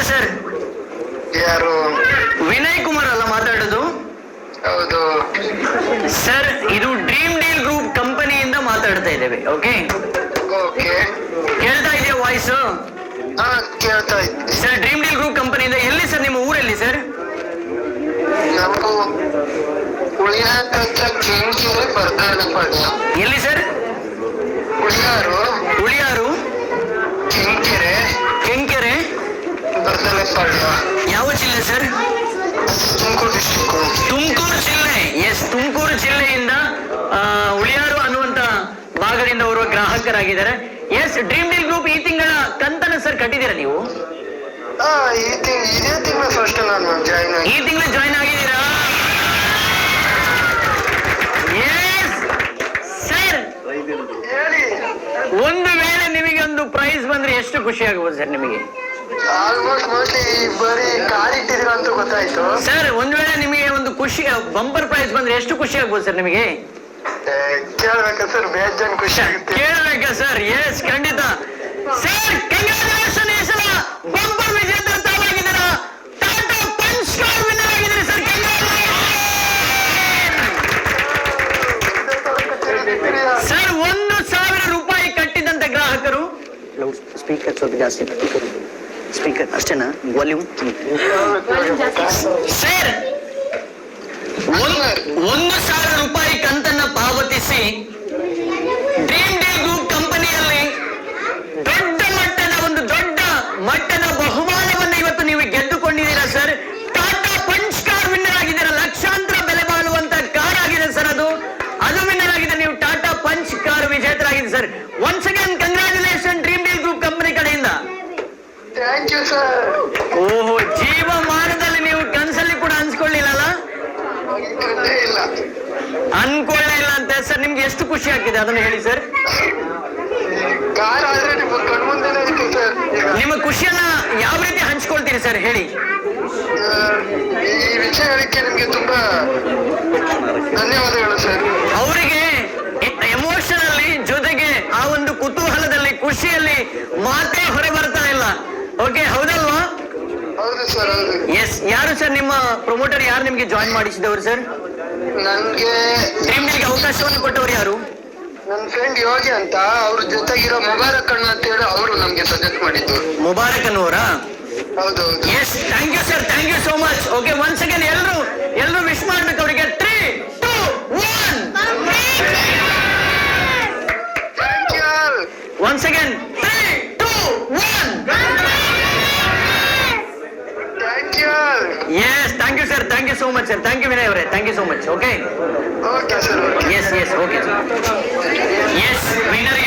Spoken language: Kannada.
ಸರ್. ಯಾರು? ವಿನಯ್ ಕುಮಾರ್ ಅಲ್ಲ ಮಾತಾಡೋದು? ಹೌದು ಸರ್, ಇದು ಡ್ರೀಮ್ ಡೀಲ್ ಗ್ರೂಪ್ ಕಂಪನಿಯಿಂದ ಮಾತಾಡ್ತಾ ಇದ್ದೇವೆ. Okay, okay. ಕೇಳ್ತಾ ಇದೆಯಾ ವಾಯ್ಸ್? ಹಾ, ಕೇಳ್ತಾ ಇದ್ದೆ. ಸರ್, ಡ್ರೀಮ್ ಡೀಲ್ ಗ್ರೂಪ್ ಕಂಪನಿಯಿಂದ ಎಲ್ಲಿ ಸರ್? ನಿಮ್ಮ ಊರಲ್ಲಿ ಸರ್? ನಾವು ಉಳಿಯಾಕ ಕೆಂಗಿರೆ ಬರ್ದಾಳಪಾಳ್ಯ. ಎಲ್ಲಿ ಸರ್? ಉಳಿಯಾರು, ಕೆಂಕೆರೆ, ಕೆಂಕೆರೆ, ಬರ್ದಾಳಪಾಳ್ಯ. ಯಾವ ಜಿಲ್ಲೆ ಸರ್? ತುಮಕೂರು ಡಿಸ್ಟಿಕ್. ತುಮಕೂರು ಜಿಲ್ಲೆ. ಎಸ್, ತುಮಕೂರು ಜಿಲ್ಲೆಯಿಂದ ಉಳಿಯಾರು ಅನ್ನುವಂತ ಭಾಗದಿಂದ ಬರುವ ಗ್ರಾಹಕರಾಗಿದ್ದಾರೆ. ಎಸ್, ಡ್ರೀಮ್ ಡೀಲ್ ಗ್ರೂಪ್ ಈ ತಿಂಗಳ ಕಂತನ ಸರ್ ಕಟ್ಟಿದ್ದೀರಾ ನೀವು? ಇದೇ ತಿಂಗಳ ಫಸ್ಟ್ ನಾನು ಜಾಯ್ನ್ ಆಗಿ. ಈ ತಿಂಗಳು ಜಾಯ್ನ್ ಆಗಿದ್ದೀರಾ? Yes sir. ಹೇಳಿ. ಒಂದು ವೇಳೆ ನಿಮಗೆ ಒಂದು ಪ್ರೈಸ್ ಬಂದ್ರೆ ಎಷ್ಟು ಖುಷಿ ಆಗ್ಬೋದು ಸರ್ ನಿಮಗೆ? ಆಲ್ಮೋಸ್ಟ್ ಮೋಸ್ಟ್ಲಿ ಬರೀ ಕಾರ್ ಇಟ್ಟಿದ್ದೀರ ಅಂತ ಗೊತ್ತಾಯ್ತು. ಸರ್, ಒಂದ್ ವೇಳೆ ನಿಮಗೆ ಒಂದು ಖುಷಿ ಬಂಪರ್ ಪ್ರೈಸ್ ಬಂದ್ರೆ ಎಷ್ಟು ಖುಷಿ ಆಗ್ಬೋದು ಸರ್ ನಿಮಗೆ? ಕೇಳ್ಬೇಕಾ ಸರ್? ಬೇಜಾನ್ ಖುಷಿ ಆಗುತ್ತೆ. ಕೇಳಬೇಕಾ ಸರ್? ಎಸ್, ಖಂಡಿತ ಸರ್. ಕಂಗ್ರಾಚುಲೇಷನ್. ಈ ಸಲ ಬಂಪರ್ ವಿಜೇತರ ತಾವಾಗಿದ್ದೀರಾ. ಟಾಟಾ ಪಂಚ್ ಕಾರ್ ವಿನ್ನರ್ ಆಗಿದ್ದೀರಿ ಸರ್. ಸರ್, 1,000 ರೂಪಾಯಿ ಕಟ್ಟಿದಂತ ಗ್ರಾಹಕರು. ಸ್ಪೀಕರ್ ಸ್ವಲ್ಪ ಜಾಸ್ತಿ, ಸ್ಪೀಕರ್ ಅಷ್ಟೇನಾ? ವಾಲ್ಯೂಮ್ ಸರ್, 1,000 ರೂಪಾಯಿ ಕಂತನ್ನ ಪಾವತಿಸಿ ಡ್ರೀಮ್ ಡೀಲ್ ಗ್ರೂಪ್ ಕಂಪನಿಯಲ್ಲಿ ದೊಡ್ಡ ಮಟ್ಟದ ಬಹುಮಾನವನ್ನು ಇವತ್ತು ನೀವು ಗೆದ್ದುಕೊಂಡಿದ್ದೀರಾ sir. Tata punch car winner ಆಗಿದ್ದೀರಾ. ಲಕ್ಷಾಂತರ ಬೆಲೆ ಬಾಳುವಂತ ಕಾರ್ ಆಗಿದೆ ಸರ್. ಅದು ವಿನ್ನರ್ ಆಗಿದೆ. ನೀವು ಟಾಟಾ ಪಂಚ್ ಕಾರ್ ವಿಜೇತರಾಗಿದೆ sir. Once again congratulation dream deal group company ಕಡೆಯಿಂದ. Thank you sir. ಓಹೋ, ಜೀವಮಾನದಲ್ಲಿ ನೀವು ಕನಸಲ್ಲಿ ಕೂಡ ಅನ್ಸ್ಕೊಳ್ಳಿಲ್ಲ? ಇಲ್ಲ, ಅನ್ಕೊಳ್ಳೇ ಇಲ್ಲ ಅಂತ ಸರ್. ನಿಮ್ಗೆ ಎಷ್ಟು ಖುಷಿ ಆಗ್ತಿದೆ ಅದನ್ನು ಹೇಳಿ ಸರ್. ಕಾರ್ ಆದ್ರೆ ನಿಮ್ಮ ಕಣ್ಮುಂದೆನೇ ಇತ್ತು ಸರ್. ನಿಮ್ಮ ಖುಷಿಯನ್ನ ಯಾವ ರೀತಿ ಹಂಚ್ಕೊಳ್ತೀರಿ ಸರ್ ಹೇಳಿ? ಈ ವಿಷಯ ಹೇಳಿಕ್ಕೆ ನಿಮ್ಗೆ ತುಂಬಾ ಧನ್ಯವಾದಗಳು ಸರ್. ಅವರಿಗೆ ಎಮೋಷನಲ್ಲಿ ಜೊತೆಗೆ ಆ ಒಂದು ಕುತೂಹಲದಲ್ಲಿ ಖುಷಿಯಲ್ಲಿ ಮಾತೇ ಹೊರ ಬರ್ತಾ ಇಲ್ಲ. ಓಕೆ, ಹೌದಲ್ವಾ? ಹೌದು ಸರ್, ಹೌದು. ಎಸ್. ಯಾರು ಸರ್ ನಿಮ್ಮ ಪ್ರಮೋಟರ್? ಯಾರು ನಿಮ್ಗೆ ಜಾಯಿನ್ ಮಾಡಿಸಿದವರು ಸರ್? ನನ್ಗೆ ಡ್ರೀಮ್ ಡೀಲ್ಗೆ ಅವಕಾಶವನ್ನು ಕೊಟ್ಟವರು ಯಾರು? ನನ್ನ ಫ್ರೆಂಡ್ ಯೋಗಿ ಅಂತ, ಅವ್ರ ಜೊತೆಗಿರೋ ಮುಬಾರಕ್ ಅಣ್ಣ ಅಂತ ಹೇಳಿ ಅವರು ನಮ್ಗೆ ಸಜೆಸ್ಟ್ ಮಾಡಿದ್ದು. ಮುಬಾರಕ್ ಅನ್ನೋರಾ? ಹೌದು. Yes, thank you sir. Thank you so much. Okay, once again ಎಲ್ಲರೂ ವಿಶ್ ಮಾಡ್ಬೇಕು ಅವರಿಗೆ. 3, 2, 1. Thank you. Once again 3, 2, 1. Thank you. Yes, thank you sir. Thank you so much sir. Thank you Vinay ಅವರೇ. Thank you so much. Okay, okay sir. Yes, okay. Yes, winner